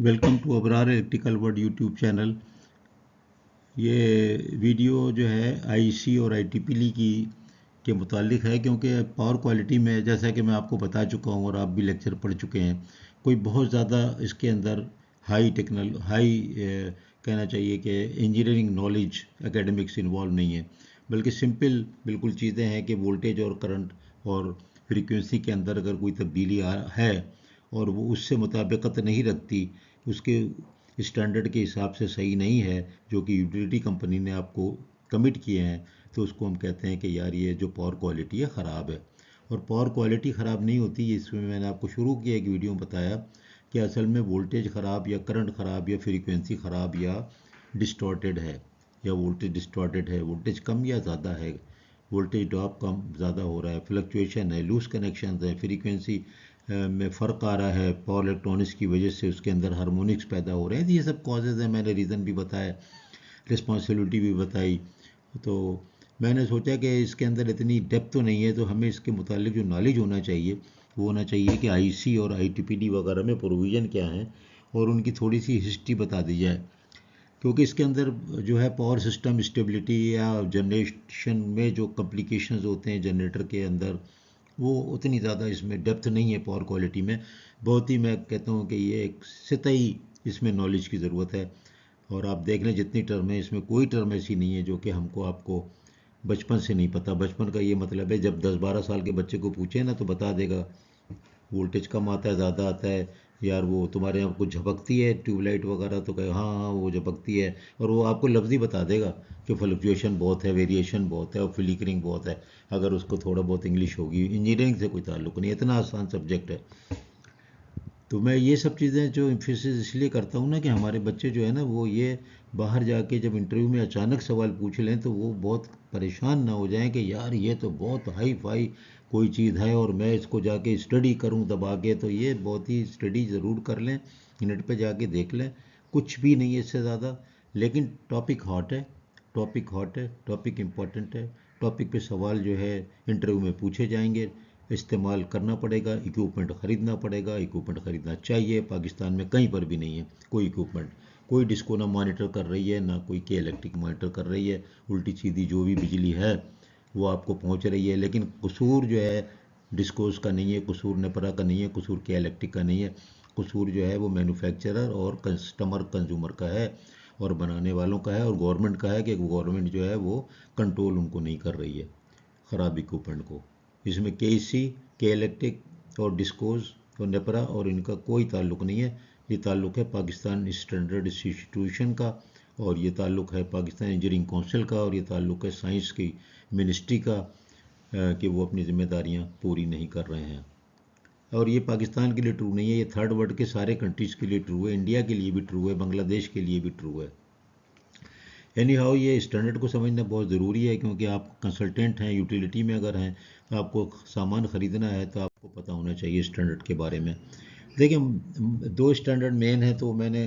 Welcome to Abrar electrical world YouTube channel. ये video जो है आईसी और आईटीपीली की के मुतालिक है, क्योंकि पावर क्वालिटी में जैसा कि मैं आपको बता चुका हूँ और आप भी लेक्चर पढ़ चुके हैं, कोई बहुत ज़्यादा इसके अंदर हाई कहना चाहिए कि इंजीनियरिंग नॉलेज एकेडमिक्स इन्वॉल्व नहीं है, बल्कि सिंपल बिल्कुल चीज़ें हैं कि वोल्टेज और करंट और फ्रीक्वेंसी के अंदर अगर कोई तब्दीली है और वो उससे मुताबिकत नहीं रखती, उसके स्टैंडर्ड के हिसाब से सही नहीं है जो कि यूटिलिटी कंपनी ने आपको कमिट किए हैं, तो उसको हम कहते हैं कि यार ये जो पावर क्वालिटी है ख़राब है। और पावर क्वालिटी ख़राब नहीं होती, इसमें मैंने आपको शुरू किया एक वीडियो में बताया कि असल में वोल्टेज ख़राब या करंट ख़राब या फ्रीक्वेंसी ख़राब या डिस्टॉर्टेड है, या वोल्टेज डिस्टॉर्टेड है, वोल्टेज कम या ज़्यादा है, वोल्टेज ड्रॉप कम ज़्यादा हो रहा है, फ्लक्चुएशन है, लूज कनेक्शन है, फ्रीक्वेंसी में फ़र्क आ रहा है, पावर इलेक्ट्रॉनिक्स की वजह से उसके अंदर हार्मोनिक्स पैदा हो रहे हैं। ये सब कॉजेज़ हैं, मैंने रीज़न भी बताया, रिस्पॉन्सिबिलिटी भी बताई। तो मैंने सोचा कि इसके अंदर इतनी डेप्थ तो नहीं है, तो हमें इसके मुतालिक जो नॉलेज होना चाहिए वो होना चाहिए कि आईसी और आईटीपीडी वगैरह में प्रोविज़न क्या है और उनकी थोड़ी सी हिस्ट्री बता दी जाए, क्योंकि इसके अंदर जो है पावर सिस्टम स्टेबिलिटी या जनरेशन में जो कॉम्प्लिकेशंस होते हैं जनरेटर के अंदर, वो उतनी ज़्यादा इसमें डेप्थ नहीं है पावर क्वालिटी में। बहुत ही मैं कहता हूँ कि ये एक सतही इसमें नॉलेज की ज़रूरत है। और आप देख लें जितनी टर्म है, इसमें कोई टर्म ऐसी नहीं है जो कि हमको आपको बचपन से नहीं पता। बचपन का ये मतलब है जब 10-12 साल के बच्चे को पूछे ना तो बता देगा वोल्टेज कम आता है, ज़्यादा आता है, यार वो तुम्हारे यहाँ कुछ झपकती है ट्यूबलाइट वगैरह, तो कहे हाँ हाँ वो झपकती है, और वो आपको लफ्ज़ ही बता देगा कि फ्लक्चुएशन बहुत है, वेरिएशन बहुत है और फ्लिकरिंग बहुत है, अगर उसको थोड़ा बहुत इंग्लिश होगी। इंजीनियरिंग से कोई ताल्लुक नहीं, इतना आसान सब्जेक्ट है। तो मैं ये सब चीज़ें जो इम्फेसिस इसलिए करता हूँ ना कि हमारे बच्चे जो है ना वो ये बाहर जाके जब इंटरव्यू में अचानक सवाल पूछ लें तो वो बहुत परेशान ना हो जाएं कि यार ये तो बहुत हाई फाई कोई चीज़ है और मैं इसको जाके स्टडी करूँ दबा के। तो ये बहुत ही स्टडी ज़रूर कर लें, नेट पे जाके देख लें, कुछ भी नहीं है इससे ज़्यादा। लेकिन टॉपिक हॉट है, टॉपिक हॉट है, टॉपिक इम्पोर्टेंट है, टॉपिक पे सवाल जो है इंटरव्यू में पूछे जाएंगे, इस्तेमाल करना पड़ेगा, इक्विपमेंट ख़रीदना पड़ेगा, इक्विपमेंट ख़रीदना चाहिए। पाकिस्तान में कहीं पर भी नहीं है कोई इक्विपमेंट, कोई डिस्को ना मॉनिटर कर रही है ना कोई के इलेक्ट्रिक मॉनिटर कर रही है, उल्टी सीधी जो भी बिजली है वो आपको पहुंच रही है। लेकिन कसूर जो है डिस्कोस का नहीं है, कसूर नेपरा का नहीं है, कसूर के इलेक्ट्रिक का नहीं है, कसूर जो है वो मैन्युफैक्चरर और कस्टमर कंज्यूमर का है और बनाने वालों का है और गवर्नमेंट का है कि गवर्नमेंट जो है वो कंट्रोल उनको नहीं कर रही है ख़राब इक्विपमेंट को। इसमें के सी, के इलेक्ट्रिक और डिस्कोज और नेपरा और इनका कोई ताल्लुक़ नहीं है। ये ताल्लुक़ है पाकिस्तान स्टैंडर्ड इंस्टीट्यूशन का, और ये ताल्लुक़ है पाकिस्तान इंजीनियरिंग काउंसिल का, और ये ताल्लुक़ है साइंस की मिनिस्ट्री का कि वो अपनी जिम्मेदारियां पूरी नहीं कर रहे हैं। और ये पाकिस्तान के लिए ट्रू नहीं है, ये थर्ड वर्ल्ड के सारे कंट्रीज़ के लिए ट्रू है, इंडिया के लिए भी ट्रू है, बांग्लादेश के लिए भी ट्रू है। एनी हाउ ये स्टैंडर्ड को समझना बहुत ज़रूरी है, क्योंकि आप कंसल्टेंट हैं, यूटिलिटी में अगर हैं तो आपको सामान ख़रीदना है तो आपको पता होना चाहिए स्टैंडर्ड के बारे में। देखिए दो स्टैंडर्ड मेन है तो मैंने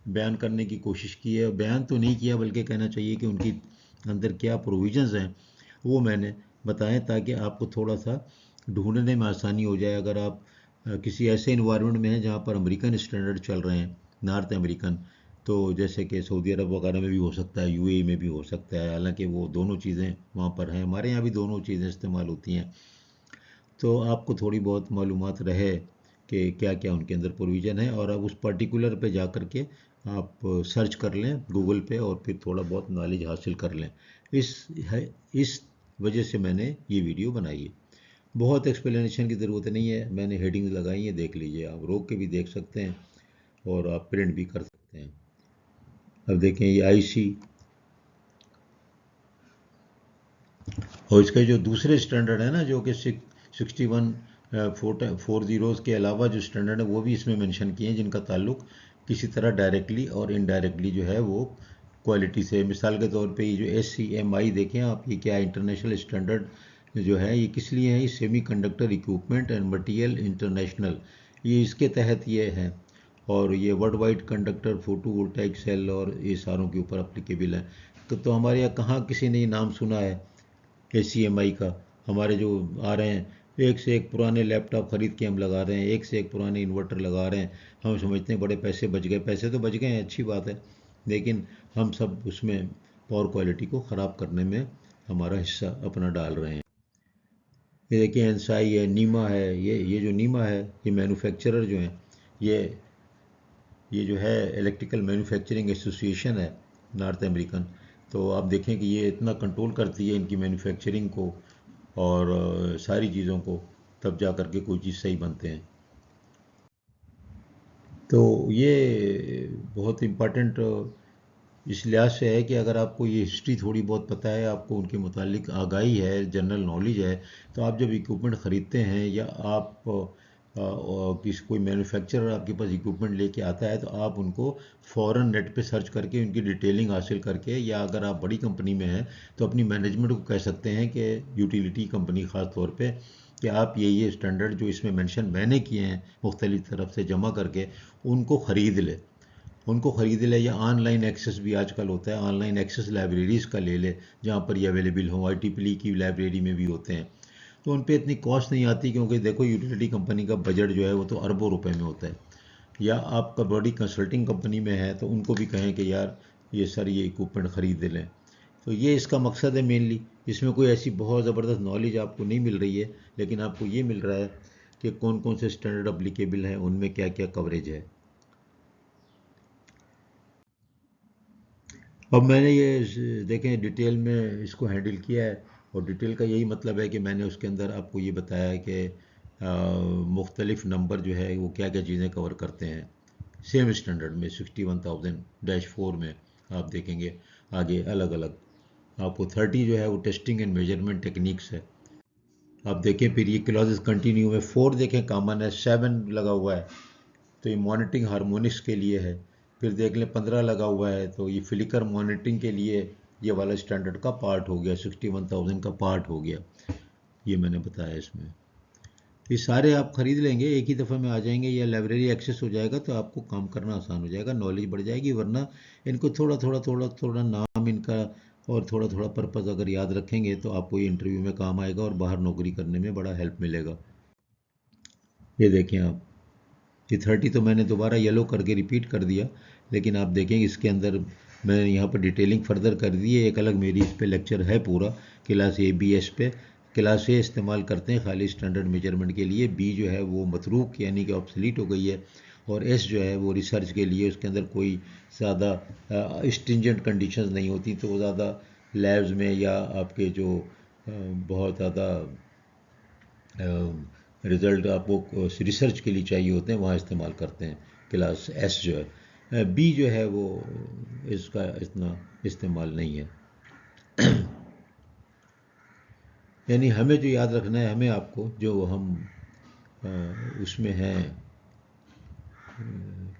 बयान करने की कोशिश की है, बयान तो नहीं किया बल्कि कहना चाहिए कि उनकी अंदर क्या प्रोविज़न्स हैं वो मैंने बताएं, ताकि आपको थोड़ा सा ढूंढने में आसानी हो जाए। अगर आप किसी ऐसे इन्वायरमेंट में हैं जहाँ पर अमेरिकन स्टैंडर्ड चल रहे हैं, नॉर्थ अमेरिकन, तो जैसे कि सऊदी अरब वगैरह में भी हो सकता है, यूएई में भी हो सकता है, हालांकि वो दोनों चीज़ें वहाँ पर हैं, हमारे यहाँ भी दोनों चीज़ें इस्तेमाल होती हैं, तो आपको थोड़ी बहुत मालूमात रहे कि क्या क्या उनके अंदर प्रोविज़न है, और अब उस पर्टिकुलर पे जा कर के आप सर्च कर लें गूगल पे और फिर थोड़ा बहुत नॉलेज हासिल कर लें। इस इस वजह से मैंने ये वीडियो बनाई है। बहुत एक्सप्लेनेशन की ज़रूरत नहीं है, मैंने हेडिंग्स लगाई हैं, देख लीजिए, आप रोक के भी देख सकते हैं और आप प्रिंट भी कर सकते हैं। अब देखें ये आईसी और इसके जो दूसरे स्टैंडर्ड है ना, जो कि 61 फोर ज़ीरोज़ के अलावा जो स्टैंडर्ड है वो भी इसमें मेंशन किए हैं, जिनका ताल्लुक किसी तरह डायरेक्टली और इनडायरेक्टली जो है वो क्वालिटी से। मिसाल के तौर पे ये जो SCMI देखें आप, ये क्या इंटरनेशनल स्टैंडर्ड जो है, ये किस लिए है, ये semiconductor equipment and material international, ये इसके तहत ये है। और ये worldwide conductor photovoltaic cell और ये सारों के ऊपर अप्लीकेबल है। तो हमारे यहाँ कहाँ किसी ने ये नाम सुना है ACMI का? हमारे जो आ रहे हैं एक से एक पुराने लैपटॉप खरीद के हम लगा रहे हैं, एक से एक पुराने इन्वर्टर लगा रहे हैं। हम समझते हैं बड़े पैसे बच गए, पैसे तो बच गए हैं, अच्छी बात है, लेकिन हम सब उसमें पावर क्वालिटी को ख़राब करने में हमारा हिस्सा अपना डाल रहे हैं। ये देखिए एनसाई है, नीमा है, ये जो नीमा है, ये मैन्युफैक्चरर जो हैं, ये ये जो है इलेक्ट्रिकल मैन्युफैक्चरिंग एसोसिएशन है नॉर्थ अमेरिकन। तो आप देखें कि ये इतना कंट्रोल करती है इनकी मैन्युफैक्चरिंग को और सारी चीज़ों को, तब जा कर के कोई चीज़ सही बनते हैं। तो ये बहुत इम्पोर्टेंट इस लिहाज से है कि अगर आपको ये हिस्ट्री थोड़ी बहुत पता है, आपको उनके मुतालिक आगाही है, जनरल नॉलेज है, तो आप जब इक्विपमेंट ख़रीदते हैं या आप कोई मैन्युफैक्चरर आपके पास इक्विपमेंट लेके आता है, तो आप उनको फ़ौरन नेट पे सर्च करके उनकी डिटेलिंग हासिल करके, या अगर आप बड़ी कंपनी में हैं तो अपनी मैनेजमेंट को कह सकते हैं कि यूटिलिटी कंपनी ख़ास तौर पे, कि आप ये स्टैंडर्ड जो इसमें मेंशन मैंने किए हैं मुख्तलिफ तरफ से जमा करके उनको ख़रीद ले, उनको ख़रीद ले। या ऑनलाइन एक्सेस भी आजकल होता है, ऑनलाइन एक्सेस लाइब्रेरीज़ का ले ले जहाँ पर ये अवेलेबल हो, IEEE की लाइब्रेरी में भी होते हैं, तो उन पर इतनी कॉस्ट नहीं आती, क्योंकि देखो यूटिलिटी कंपनी का बजट जो है वो तो अरबों रुपए में होता है। या आपका बड़ी कंसल्टिंग कंपनी में है तो उनको भी कहें कि यार ये सर ये इक्विपमेंट ख़रीद लें। तो ये इसका मकसद है मेनली। इसमें कोई ऐसी बहुत ज़बरदस्त नॉलेज आपको नहीं मिल रही है, लेकिन आपको ये मिल रहा है कि कौन कौन से स्टैंडर्ड अप्लीकेबल हैं, उनमें क्या क्या कवरेज है। अब मैंने ये देखें डिटेल में इसको हैंडल किया है, और डिटेल का यही मतलब है कि मैंने उसके अंदर आपको ये बताया है कि मुख्तलिफ नंबर जो है वो क्या क्या चीज़ें कवर करते हैं। सेम स्टैंडर्ड में 61,000-4 में आप देखेंगे आगे अलग अलग। आपको 30 जो है वो टेस्टिंग एंड मेजरमेंट टेक्निक्स है। आप देखें फिर ये क्लॉजेस कंटिन्यू में 4 देखें कॉमन है, 7 लगा हुआ है तो ये मॉनिटरिंग हार्मोनिक्स के लिए है। फिर देख लें 15 लगा हुआ है तो ये फ्लिकर मॉनिटरिंग के लिए ये वाला स्टैंडर्ड का पार्ट हो गया, 61,000 का पार्ट हो गया, ये मैंने बताया इसमें। ये सारे आप ख़रीद लेंगे, एक ही दफ़ा में आ जाएंगे या लाइब्रेरी एक्सेस हो जाएगा तो आपको काम करना आसान हो जाएगा, नॉलेज बढ़ जाएगी। वरना इनको थोड़ा थोड़ा थोड़ा थोड़ा नाम इनका और थोड़ा थोड़ा पर्पज़ अगर याद रखेंगे तो आपको ये इंटरव्यू में काम आएगा और बाहर नौकरी करने में बड़ा हेल्प मिलेगा। ये देखें आप, ये 30 तो मैंने दोबारा येलो करके रिपीट कर दिया, लेकिन आप देखेंगे इसके अंदर मैंने यहाँ पर डिटेलिंग फर्दर कर दी है। एक अलग मेरी इस पे लेक्चर है पूरा, क्लास ABS पे। क्लास A इस्तेमाल करते हैं खाली स्टैंडर्ड मेजरमेंट के लिए, B जो है वो मतरूक यानी कि ऑब्सलीट हो गई है, और S जो है वो रिसर्च के लिए, उसके अंदर कोई ज़्यादा स्ट्रिंजेंट कंडीशंस नहीं होती, तो वो ज़्यादा लैब्स में या आपके जो बहुत ज़्यादा रिज़ल्ट आपको रिसर्च के लिए चाहिए होते हैं वहाँ इस्तेमाल करते हैं। क्लास S जो है, B जो है वो इसका इतना इस्तेमाल नहीं है। यानी हमें जो याद रखना है, हमें आपको जो हम उसमें हैं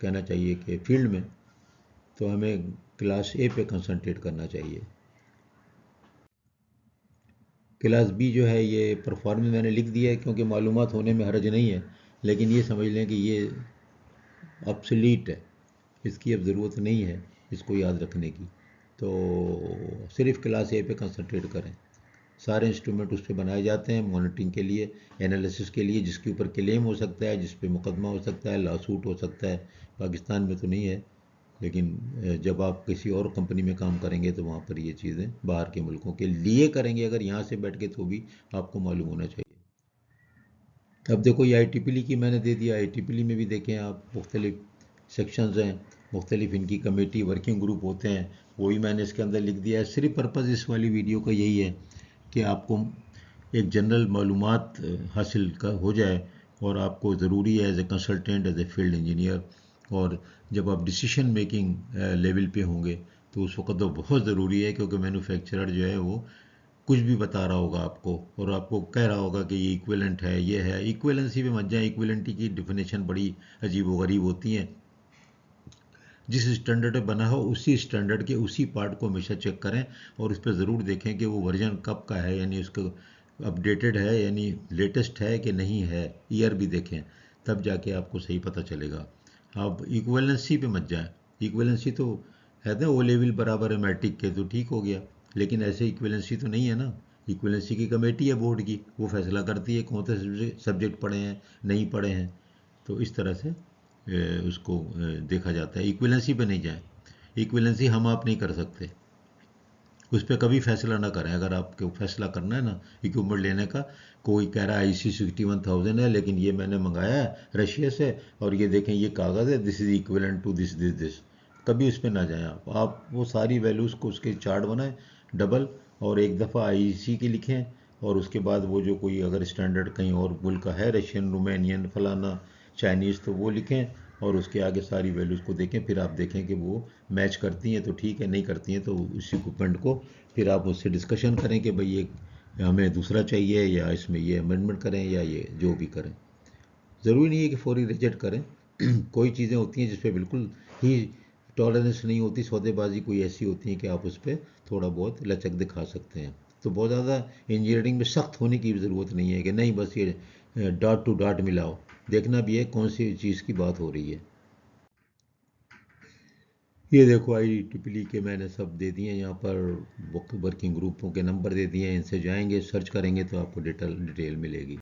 कहना चाहिए कि फील्ड में, तो हमें क्लास A पे कंसंट्रेट करना चाहिए। क्लास B जो है ये परफॉर्मेंस मैंने लिख दिया है क्योंकि मालूमात होने में हर्ज नहीं है, लेकिन ये समझ लें कि ये ऑब्सलीट है, इसकी अब ज़रूरत नहीं है इसको याद रखने की। तो सिर्फ क्लास A पे कंसंट्रेट करें। सारे इंस्ट्रूमेंट उस पर बनाए जाते हैं मॉनिटरिंग के लिए, एनालिसिस के लिए, जिसके ऊपर क्लेम हो सकता है, जिस पे मुकदमा हो सकता है, लॉसूट हो सकता है। पाकिस्तान में तो नहीं है, लेकिन जब आप किसी और कंपनी में काम करेंगे तो वहाँ पर ये चीज़ें बाहर के मुल्कों के लिए करेंगे, अगर यहाँ से बैठ के तो भी आपको मालूम होना चाहिए। अब देखो ये IEEE की मैंने दे दिया, IEEE में भी देखें आप मुख्तलिफ सेक्शंस हैं, मुख्तलिफ इनकी कमेटी वर्किंग ग्रुप होते हैं, वही मैंने इसके अंदर लिख दिया है। सिर्फ पर्पज़ इस वाली वीडियो का यही है कि आपको एक जनरल मालूमात हासिल का हो जाए, और आपको ज़रूरी है as a consultant, as a field engineer, और जब आप डिसीशन मेकिंग लेवल पे होंगे तो उस वक्त तो बहुत ज़रूरी है, क्योंकि मैन्युफैक्चरर जो है वो कुछ भी बता रहा होगा आपको और आपको कह रहा होगा कि ये इक्विवेलेंट है, ये है। इक्विवेलेंसी में मत जाए, इक्विवेलेंटी की डिफिनेशन बड़ी अजीब व गरीब होती हैं। जिस स्टैंडर्ड पे बना हो उसी स्टैंडर्ड के उसी पार्ट को हमेशा चेक करें, और उस पर ज़रूर देखें कि वो वर्जन कब का है, यानी उसका अपडेटेड है, यानी लेटेस्ट है कि नहीं है, ईयर भी देखें, तब जाके आपको सही पता चलेगा। अब इक्विवेलेंसी पे मत जाए। इक्विवेलेंसी तो है ना, ओ लेवल बराबर है मैट्रिक के, तो ठीक हो गया, लेकिन ऐसे इक्विवेलेंसी तो नहीं है ना। इक्विवेलेंसी की कमेटी है बोर्ड की, वो फैसला करती है कौन से सब्जेक्ट पढ़े हैं नहीं पढ़े हैं। तो इस तरह से उसको देखा जाता है। इक्विवेलेंसी पे नहीं जाए, इक्विवेलेंसी हम आप नहीं कर सकते, उस पर कभी फैसला ना करें। अगर आपको फैसला करना है ना इक्विपमेंट लेने का, कोई कह रहा है IC 61,000 है लेकिन ये मैंने मंगाया है रशिया से और ये देखें ये कागज़ है, this is equivalent to this this this, कभी उस पर ना जाएं आप वो सारी वैल्यूज़ को उसके चार्ट बनाएं डबल, और एक दफ़ा IC की लिखें, और उसके बाद वो जो कोई अगर स्टैंडर्ड कहीं और मुल्क का है, रशियन, रोमानियन, फलाना, चाइनीज़, तो वो लिखें और उसके आगे सारी वैल्यूज़ को देखें। फिर आप देखें कि वो मैच करती हैं तो ठीक है, नहीं करती हैं तो उस इक्विपमेंट को फिर आप उससे डिस्कशन करें कि भाई ये हमें दूसरा चाहिए या इसमें ये अमेंडमेंट करें या ये जो भी करें। ज़रूरी नहीं है कि फौरी रिजेक्ट करें। कोई चीज़ें होती हैं जिस पे बिल्कुल ही टॉलरेंस नहीं होती, सौदेबाजी कोई ऐसी होती है कि आप उस पर थोड़ा बहुत लचक दिखा सकते हैं। तो बहुत ज़्यादा इंजीनियरिंग में सख्त होने की ज़रूरत नहीं है कि नहीं बस ये डॉट टू डॉट मिलाओ, देखना भी है कौन सी चीज़ की बात हो रही है। ये देखो IEEE के मैंने सब दे दिए हैं यहाँ पर, वर्किंग ग्रुपों के नंबर दे दिए हैं, इनसे जाएंगे सर्च करेंगे तो आपको डिटेल मिलेगी।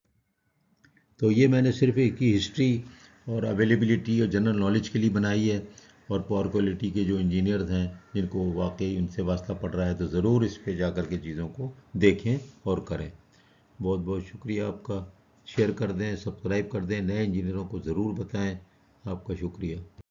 तो ये मैंने सिर्फ एक ही हिस्ट्री और अवेलेबिलिटी और जनरल नॉलेज के लिए बनाई है, और पावर क्वालिटी के जो इंजीनियर्स हैं जिनको वाकई उनसे वास्ता पड़ रहा है तो ज़रूर इस पे जा कर के चीज़ों को देखें और करें। बहुत बहुत शुक्रिया आपका। शेयर कर दें, सब्सक्राइब कर दें, नए इंजीनियरों को ज़रूर बताएं। आपका शुक्रिया।